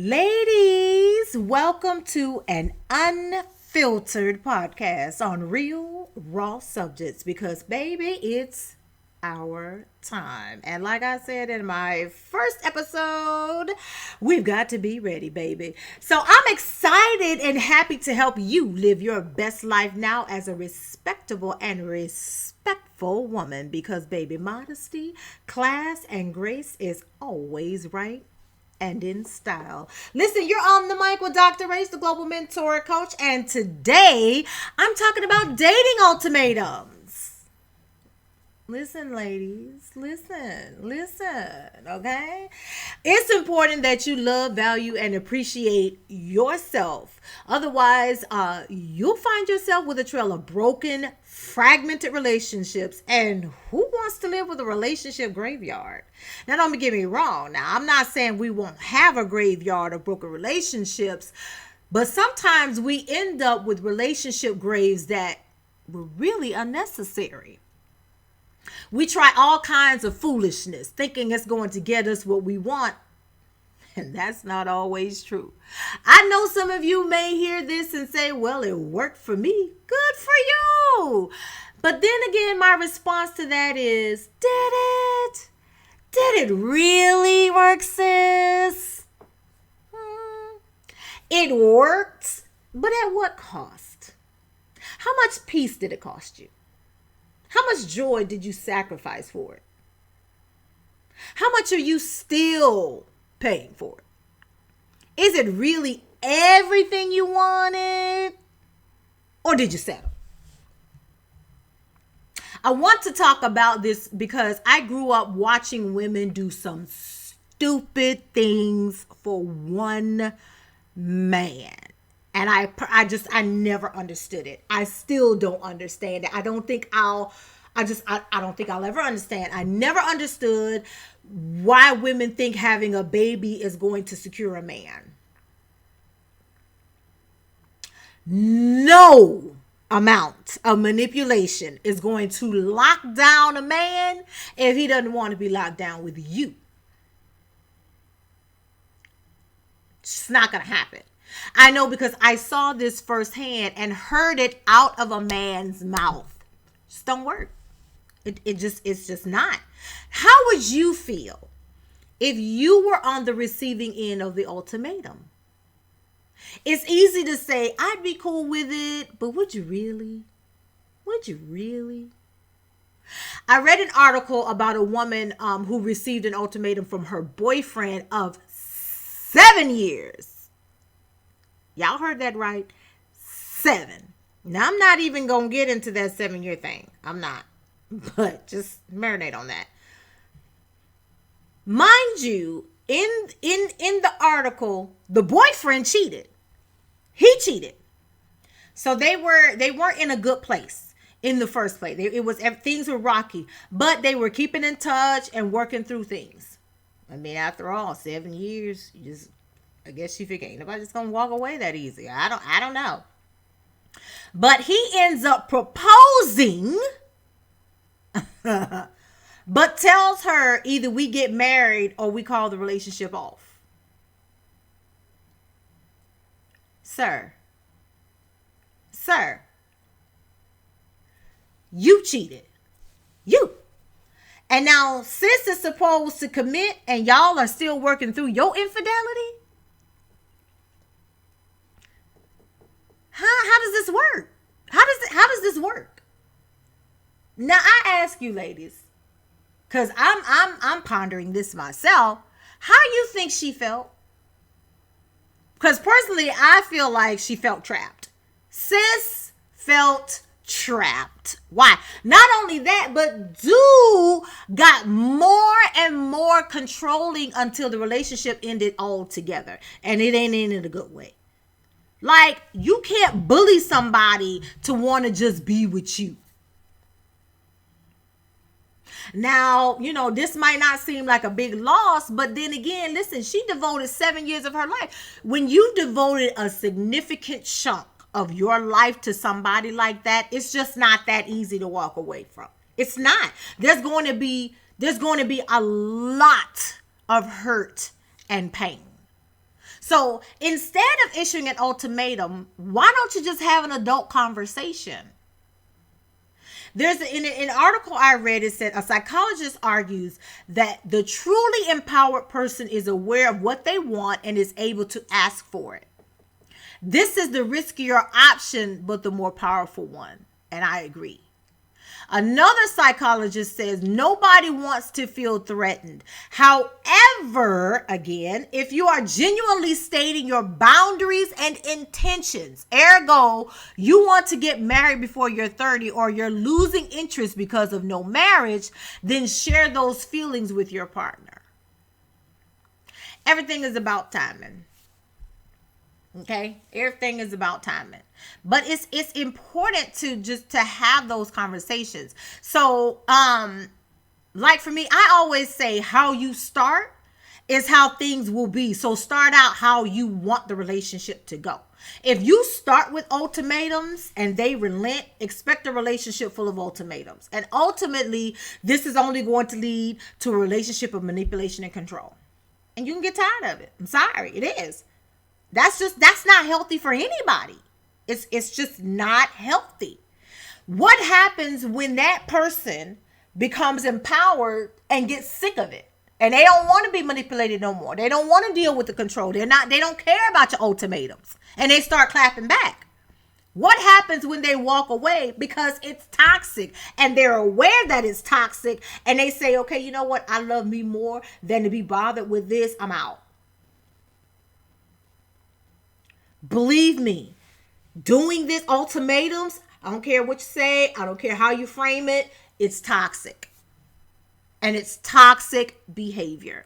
Ladies, welcome to an unfiltered podcast on real, raw subjects because, baby, it's our time. And like I said in my first episode, we've got to be ready, baby. So I'm excited and happy to help you live your best life now as a respectable and respectful woman because, baby, modesty, class, and grace is always right and in style. Listen, you're on the mic with Dr. Race, the global mentor coach, and today I'm talking about dating ultimatums. Listen, ladies, listen, okay? It's important that you love, value, and appreciate yourself. Otherwise, you'll find yourself with a trail of broken, fragmented relationships. And who wants to live with a relationship graveyard? Now, don't get me wrong. Now, I'm not saying we won't have a graveyard of broken relationships, but sometimes we end up with relationship graves that were really unnecessary. We try all kinds of foolishness, thinking it's going to get us what we want. And that's not always true. I know some of you may hear this and say, well, it worked for me. Good for you. But then again, my response to that is, did it? Did it really work, sis? It worked, but at what cost? How much peace did it cost you? How much joy did you sacrifice for it? How much are you still paying for it? Is it really everything you wanted? Or did you settle? I want to talk about this because I grew up watching women do some stupid things for one man. And I never understood it. I still don't understand it. I don't think I'll ever understand. I never understood why women think having a baby is going to secure a man. No amount of manipulation is going to lock down a man if he doesn't want to be locked down with you. It's not going to happen. I know because I saw this firsthand and heard it out of a man's mouth. Just don't work. It's just not. How would you feel if you were on the receiving end of the ultimatum? It's easy to say, I'd be cool with it, but would you really? Would you really? I read an article about a woman who received an ultimatum from her boyfriend of 7 years. Y'all heard that right? 7. Now, I'm not even going to get into that 7-year thing. I'm not. But just marinate on that. Mind you, in the article, the boyfriend cheated. He cheated. So they weren't in a good place in the first place. Things were rocky, but they were keeping in touch and working through things. I mean, after all, 7 years, I guess she figured ain't nobody just gonna walk away that easy. I don't know. But he ends up proposing, but tells her either we get married or we call the relationship off. Sir, you cheated. You. And now sis is supposed to commit and y'all are still working through your infidelity? How does this work? How does this work? Now I ask you, ladies, because I'm pondering this myself. How you think she felt? Because personally, I feel like she felt trapped. Sis felt trapped. Why? Not only that, but dude got more and more controlling until the relationship ended altogether. And it ain't in a good way. Like, you can't bully somebody to want to just be with you. Now, this might not seem like a big loss, but then again, listen, she devoted 7 years of her life. When you devoted a significant chunk of your life to somebody like that, it's just not that easy to walk away from. It's not. There's going to be a lot of hurt and pain. So instead of issuing an ultimatum, why don't you just have an adult conversation? There's in an article I read, it said a psychologist argues that the truly empowered person is aware of what they want and is able to ask for it. This is the riskier option, but the more powerful one. And I agree. Another psychologist says nobody wants to feel threatened. However, again, if you are genuinely stating your boundaries and intentions, ergo, you want to get married before you're 30 or you're losing interest because of no marriage, then share those feelings with your partner. Everything is about timing. Okay, everything is about timing, but it's important to have those conversations. So like for me, I always say how you start is how things will be. So start out how you want the relationship to go. If you start with ultimatums and they relent, expect a relationship full of ultimatums, and ultimately this is only going to lead to a relationship of manipulation and control, and you can get tired of it. I'm sorry, it is. That's not healthy for anybody. It's just not healthy. What happens when that person becomes empowered and gets sick of it? And they don't want to be manipulated no more. They don't want to deal with the control. They don't care about your ultimatums. And they start clapping back. What happens when they walk away? Because it's toxic and they're aware that it's toxic. And they say, okay, you know what? I love me more than to be bothered with this. I'm out. Believe me, doing this ultimatums, I don't care what you say, I don't care how you frame it, it's toxic. And it's toxic behavior.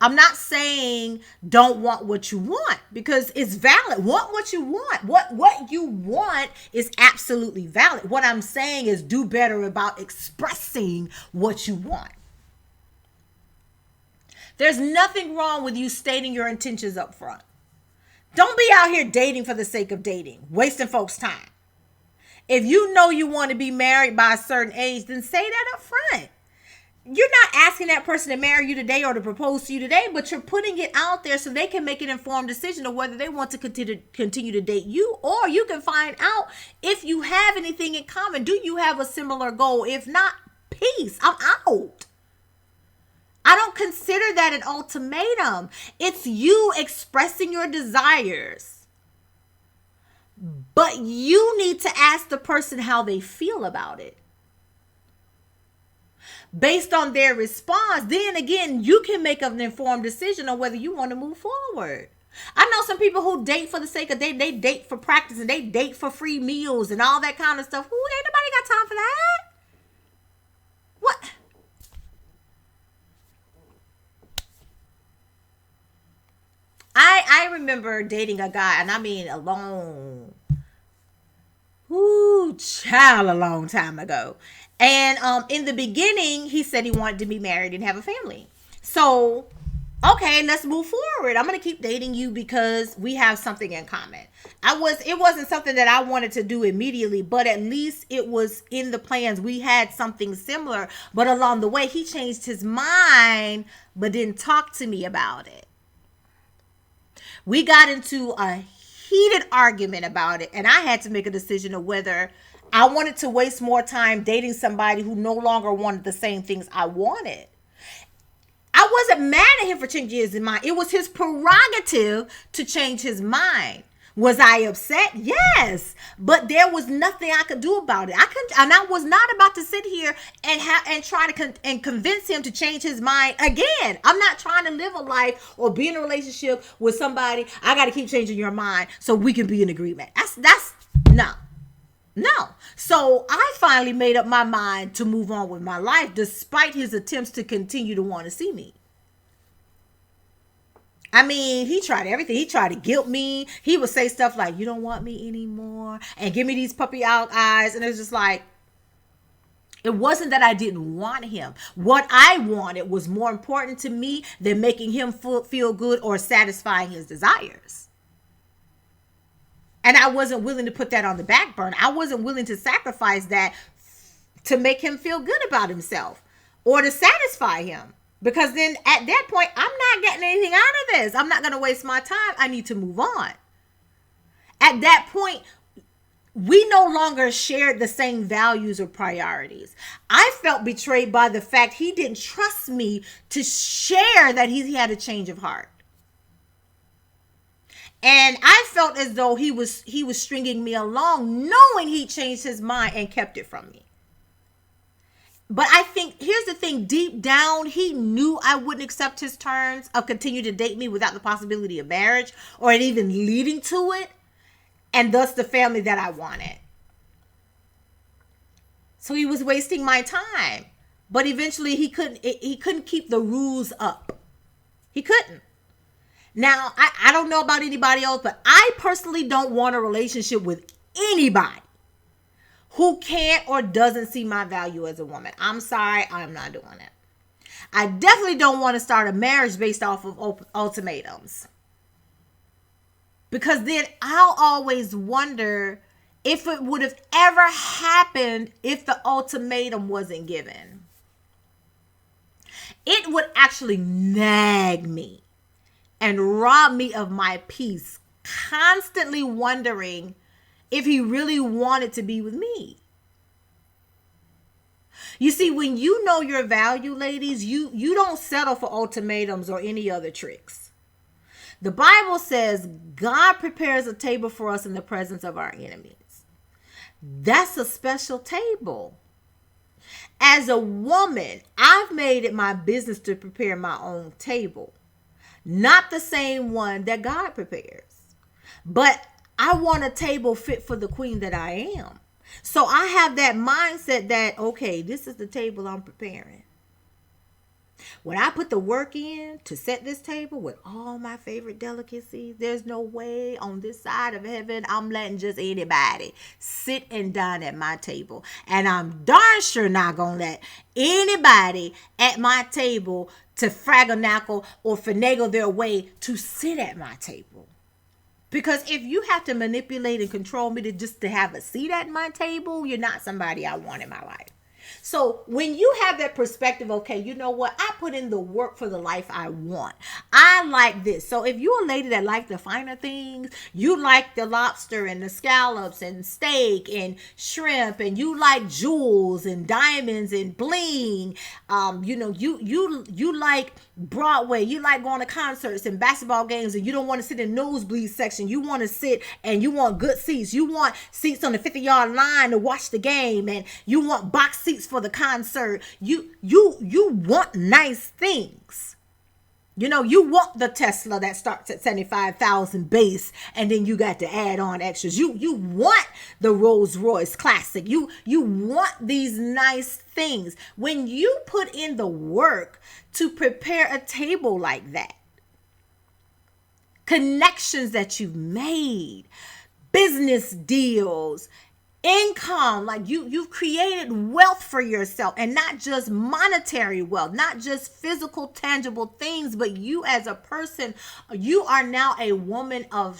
I'm not saying don't want what you want, because it's valid. Want what you want. What you want is absolutely valid. What I'm saying is do better about expressing what you want. There's nothing wrong with you stating your intentions up front. Don't be out here dating for the sake of dating, wasting folks' time. If you know you want to be married by a certain age, then say that up front. You're not asking that person to marry you today or to propose to you today, but you're putting it out there so they can make an informed decision of whether they want to continue to date you, or you can find out if you have anything in common. Do you have a similar goal? If not, peace. I'm out. I don't consider that an ultimatum. It's you expressing your desires. But you need to ask the person how they feel about it. Based on their response, then again, you can make an informed decision on whether you want to move forward. I know some people who date for the sake of they date for practice, and they date for free meals and all that kind of stuff. Who ain't nobody got time for that? What? I remember dating a guy, and I mean a long time ago. And in the beginning, he said he wanted to be married and have a family. So, okay, let's move forward. I'm going to keep dating you because we have something in common. It wasn't something that I wanted to do immediately, but at least it was in the plans. We had something similar, but along the way, he changed his mind, but didn't talk to me about it. We got into a heated argument about it, and I had to make a decision of whether I wanted to waste more time dating somebody who no longer wanted the same things I wanted. I wasn't mad at him for changing his mind. It was his prerogative to change his mind. Was I upset? Yes, but there was nothing I could do about it. I was not about to sit here and try to convince him to change his mind again. I'm not trying to live a life or be in a relationship with somebody. I got to keep changing your mind so we can be in agreement. That's no. So I finally made up my mind to move on with my life, despite his attempts to continue to want to see me. I mean, he tried everything. He tried to guilt me. He would say stuff like, you don't want me anymore, and give me these puppy out eyes. And it was just like, it wasn't that I didn't want him. What I wanted was more important to me than making him feel good or satisfying his desires. And I wasn't willing to put that on the back burner. I wasn't willing to sacrifice that to make him feel good about himself or to satisfy him. Because then at that point, I'm not getting anything out of this. I'm not going to waste my time. I need to move on. At that point, we no longer shared the same values or priorities. I felt betrayed by the fact he didn't trust me to share that he had a change of heart. And I felt as though he was stringing me along, knowing he changed his mind and kept it from me. But I think, here's the thing, deep down, he knew I wouldn't accept his terms of continue to date me without the possibility of marriage or it even leading to it, and thus the family that I wanted. So he was wasting my time. But eventually he couldn't keep the rules up. He couldn't. Now, I don't know about anybody else, but I personally don't want a relationship with anybody who can't or doesn't see my value as a woman. I'm sorry, I'm not doing it. I definitely don't want to start a marriage based off of ultimatums. Because then I'll always wonder if it would have ever happened if the ultimatum wasn't given. It would actually nag me and rob me of my peace, constantly wondering if he really wanted to be with me. You see, when you know your value, ladies, you don't settle for ultimatums or any other tricks. The Bible says God prepares a table for us in the presence of our enemies. That's a special table. As a woman, I've made it my business to prepare my own table. Not the same one that God prepares. But I want a table fit for the queen that I am. So I have that mindset that, okay, this is the table I'm preparing. When I put the work in to set this table with all my favorite delicacies, there's no way on this side of heaven I'm letting just anybody sit and dine at my table. And I'm darn sure not going to let anybody at my table to fraggle or finagle their way to sit at my table. Because if you have to manipulate and control me to have a seat at my table, you're not somebody I want in my life. So when you have that perspective, okay, you know what? I put in the work for the life I want. I like this. So if you're a lady that like the finer things, you like the lobster and the scallops and steak and shrimp, and you like jewels and diamonds and bling, you like Broadway, you like going to concerts and basketball games, and you don't want to sit in nosebleed section. You want to sit and you want good seats. You want seats on the 50-yard line to watch the game, and you want box seats for the concert. You want nice things. You want the Tesla that starts at 75,000 base, and then you got to add on extras. You want the Rolls Royce Classic. You want these nice things. When you put in the work to prepare a table like that, connections that you've made, business deals, income, like you've created wealth for yourself, and not just monetary wealth, not just physical tangible things, but you as a person, you are now a woman of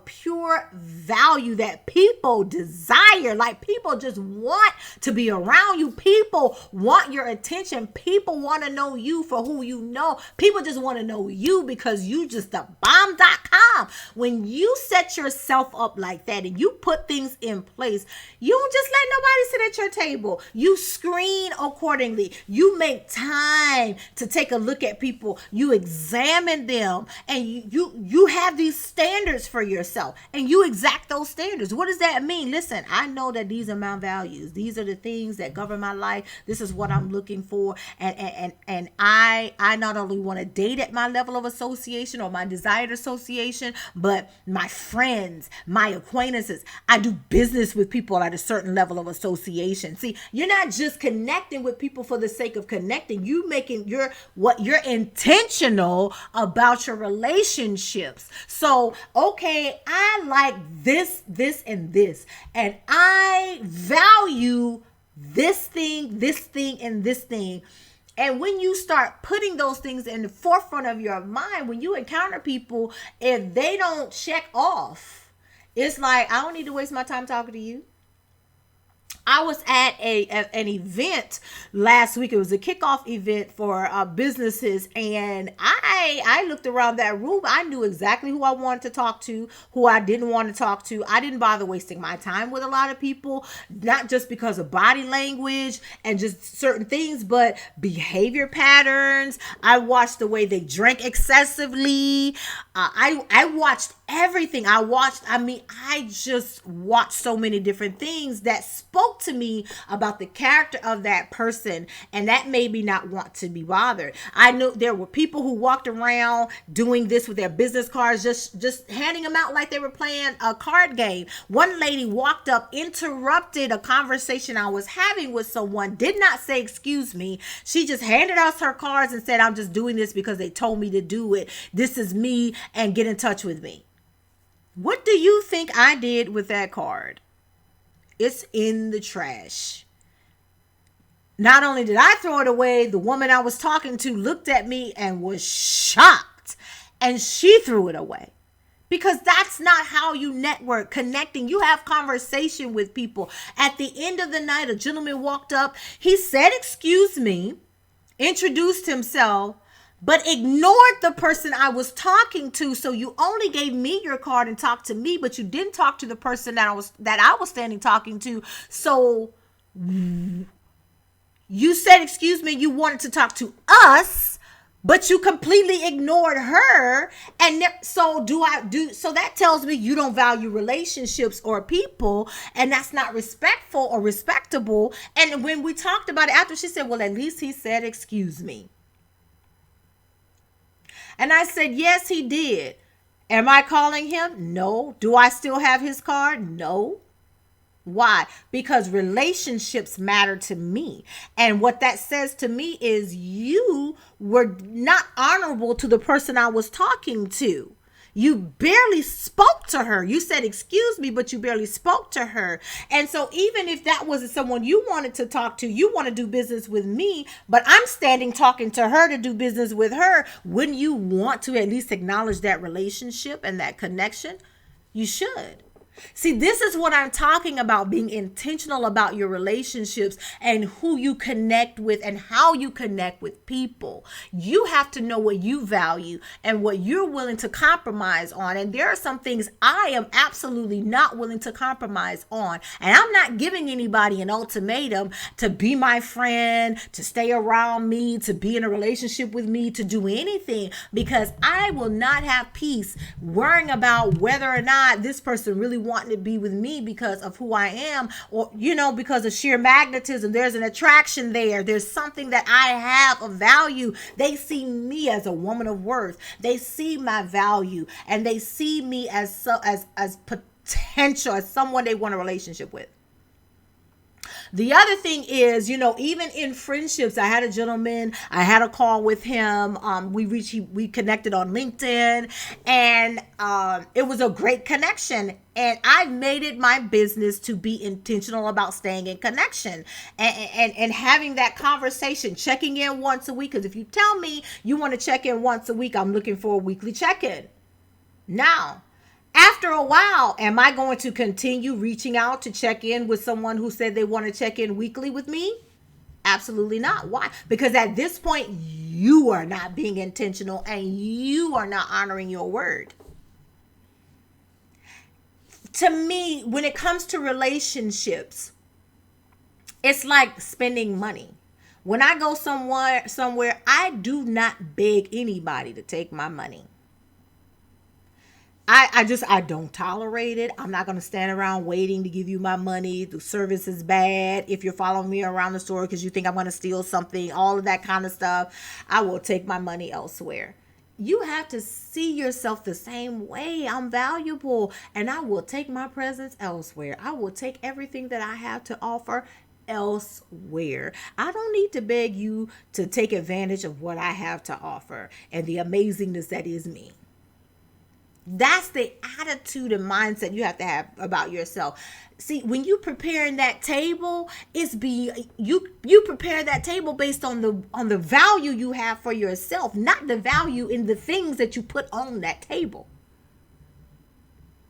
pure value that people desire. Like, people just want to be around you. People want your attention. People want to know you for who you know. People just want to know you because you just a bomb.com. When you set yourself up like that and you put things in place, you don't just let nobody sit at your table. You screen accordingly. You make time to take a look at people. You examine them, and you have these standards for yourself, and you exact those standards. What does that mean? Listen, I know that these are my values. These are the things that govern my life. This is what I'm looking for. And I not only want to date at my level of association or my desired association, but my friends, my acquaintances. I do business with people at a certain level of association. See, you're not just connecting with people for the sake of connecting. You're intentional about your relationships. So, okay, I like this, and this, and I value this thing, and this thing. And when you start putting those things in the forefront of your mind, when you encounter people, if they don't check off, it's like, I don't need to waste my time talking to you. I was at an event last week. It was a kickoff event for businesses, and I looked around that room. I knew exactly who I wanted to talk to, who I didn't want to talk to. I didn't bother wasting my time with a lot of people, not just because of body language and just certain things, but behavior patterns. I watched the way they drank excessively. I watched everything. I just watched so many different things that spoke to me about the character of that person, and that made me not want to be bothered. I knew there were people who walked around doing this with their business cards, just handing them out like they were playing a card game. One lady walked up, interrupted a conversation I was having with someone, did not say excuse me. She just handed us her cards and said, I'm just doing this because they told me to do it. This is me, and get in touch with me. What do you think I did with that card? It's in the trash. Not only did I throw it away, the woman I was talking to looked at me and was shocked, and she threw it away. Because that's not how you network, connecting. You have conversation with people. At the end of the night, a gentleman walked up. He said, excuse me, introduced himself, but ignored the person I was talking to. So you only gave me your card and talked to me, but you didn't talk to the person that I was standing talking to. So you said, excuse me, you wanted to talk to us, but you completely ignored her. And so that tells me you don't value relationships or people, and that's not respectful or respectable. And when we talked about it after, she said, well, at least he said, excuse me. And I said, yes, he did. Am I calling him? No. Do I still have his card? No. Why? Because relationships matter to me. And what that says to me is you were not honorable to the person I was talking to. You barely spoke to her. You said, excuse me, but you barely spoke to her. And so even if that wasn't someone you wanted to talk to, you want to do business with me, but I'm standing talking to her to do business with her, wouldn't you want to at least acknowledge that relationship and that connection? You should. See, this is what I'm talking about, being intentional about your relationships and who you connect with and how you connect with people. You have to know what you value and what you're willing to compromise on. And there are some things I am absolutely not willing to compromise on. And I'm not giving anybody an ultimatum to be my friend, to stay around me, to be in a relationship with me, to do anything, because I will not have peace worrying about whether or not this person really wanting to be with me because of who I am, or because of sheer magnetism. There's an attraction there. There's something that I have of value. They see me as a woman of worth. They see my value, and they see me as potential, as someone they want a relationship with. The other thing is, even in friendships, I had a gentleman, I had a call with him. We connected on LinkedIn, and it was a great connection. And I made it my business to be intentional about staying in connection and having that conversation, checking in once a week. Because if you tell me you want to check in once a week, I'm looking for a weekly check-in. Now, after a while, am I going to continue reaching out to check in with someone who said they want to check in weekly with me? Absolutely not. Why? Because at this point, you are not being intentional and you are not honoring your word. To me, when it comes to relationships, it's like spending money. When I go somewhere, I do not beg anybody to take my money. I don't tolerate it. I'm not going to stand around waiting to give you my money. The service is bad. If you're following me around the store because you think I'm going to steal something, all of that kind of stuff, I will take my money elsewhere. You have to see yourself the same way. I'm valuable, and I will take my presence elsewhere. I will take everything that I have to offer elsewhere. I don't need to beg you to take advantage of what I have to offer and the amazingness that is me. That's the attitude and mindset you have to have about yourself. See, when you preparing that table, you prepare that table based on the value you have for yourself, not the value in the things that you put on that table.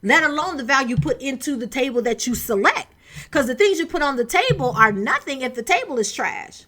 Let alone the value put into the table that you select. Because the things you put on the table are nothing if the table is trash.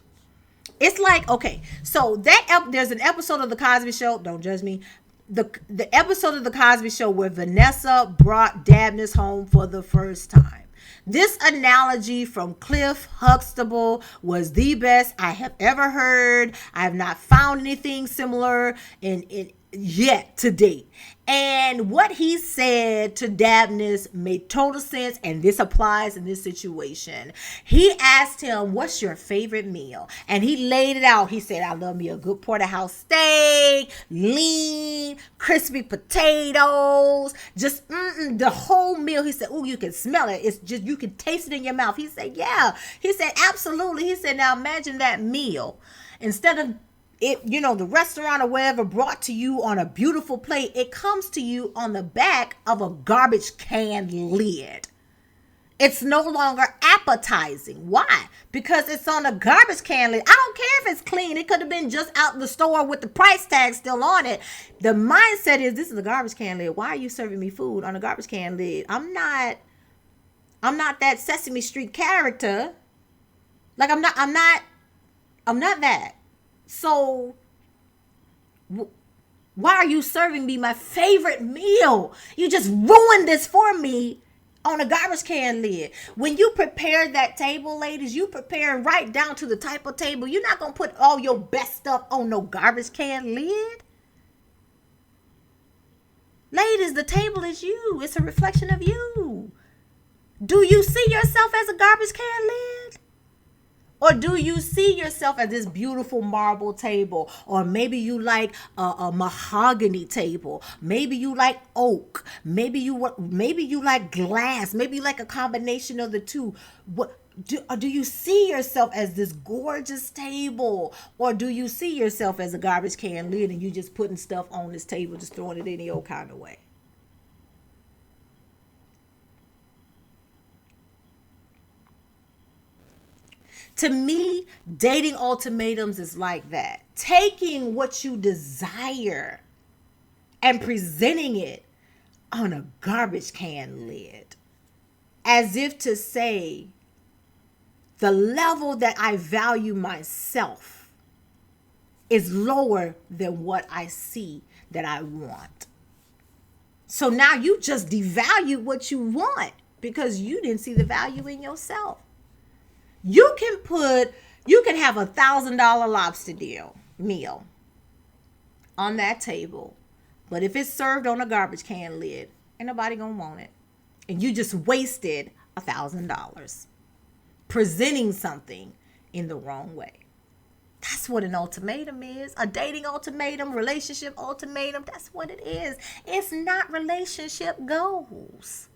It's like, okay, so there's an episode of The Cosby Show. Don't judge me. The episode of The Cosby Show where Vanessa brought Dabney home for the first time. This analogy from Cliff Huxtable was the best I have ever heard. I have not found anything similar in yet to date. And what he said to Dabney made total sense, and this applies in this situation. He asked him, "What's your favorite meal?" And he laid it out. He said, "I love me a good porterhouse steak, lean, crispy potatoes, just the whole meal." He said, "Oh, you can smell it. It's just, you can taste it in your mouth." He said, "Yeah." He said, "Absolutely." He said, "Now imagine that meal. Instead of it, the restaurant or wherever brought to you on a beautiful plate, it comes to you on the back of a garbage can lid. It's no longer appetizing. Why? Because it's on a garbage can lid. I don't care if it's clean. It could have been just out in the store with the price tag still on it. The mindset is, this is a garbage can lid. Why are you serving me food on a garbage can lid? I'm not that Sesame Street character. Like, I'm not that. So why are you serving me my favorite meal? You just ruined this for me on a garbage can lid. When you prepare that table, ladies, you prepare right down to the type of table. You're not going to put all your best stuff on no garbage can lid. Ladies, the table is you. It's a reflection of you. Do you see yourself as a garbage can lid? Or do you see yourself as this beautiful marble table? Or maybe you like a mahogany table. Maybe you like oak. Maybe you like glass. Maybe you like a combination of the two. Do you see yourself as this gorgeous table? Or do you see yourself as a garbage can lid and you just putting stuff on this table, just throwing it any old kind of way? To me, dating ultimatums is like that. Taking what you desire and presenting it on a garbage can lid. As if to say, the level that I value myself is lower than what I see that I want. So now you just devalue what you want because you didn't see the value in yourself. You can have $1,000 lobster meal on that table, but if it's served on a garbage can lid, ain't nobody gonna want it. And you just wasted $1,000 presenting something in the wrong way. That's what an ultimatum is. A dating ultimatum, relationship ultimatum, that's what it is. It's not relationship goals.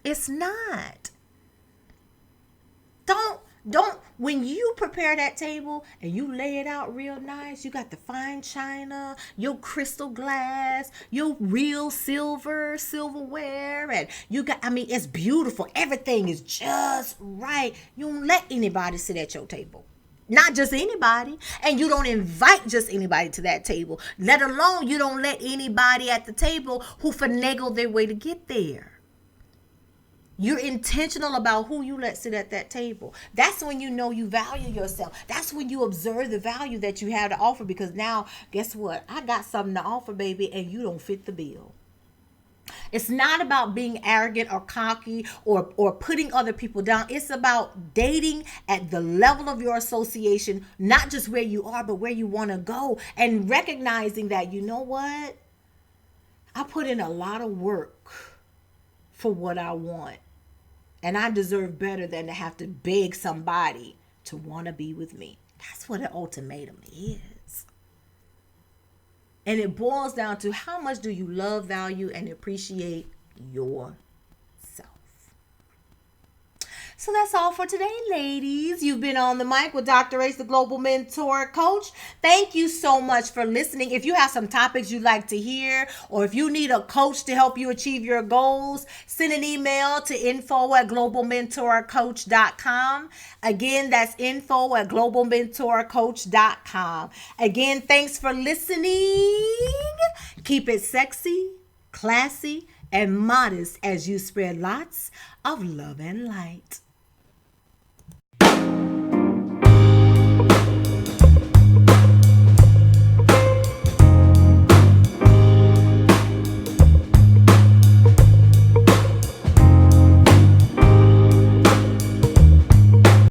It's not. When you prepare that table and you lay it out real nice, you got the fine china, your crystal glass, your real silverware, and it's beautiful. Everything is just right. You don't let anybody sit at your table. Not just anybody. And you don't invite just anybody to that table. Let alone you don't let anybody at the table who finagle their way to get there. You're intentional about who you let sit at that table. That's when you know you value yourself. That's when you observe the value that you have to offer, because now, guess what? I got something to offer, baby, and you don't fit the bill. It's not about being arrogant or cocky or putting other people down. It's about dating at the level of your association, not just where you are, but where you want to go, and recognizing that, you know what? I put in a lot of work for what I want. And I deserve better than to have to beg somebody to want to be with me. That's what an ultimatum is. And it boils down to, how much do you love, value, and appreciate yourself? So that's all for today, ladies. You've been on the mic with Dr. Ace, the Global Mentor Coach. Thank you so much for listening. If you have some topics you'd like to hear, or if you need a coach to help you achieve your goals, send an email to info@globalmentorcoach.com. Again, that's info@globalmentorcoach.com. Again, thanks for listening. Keep it sexy, classy, and modest as you spread lots of love and light.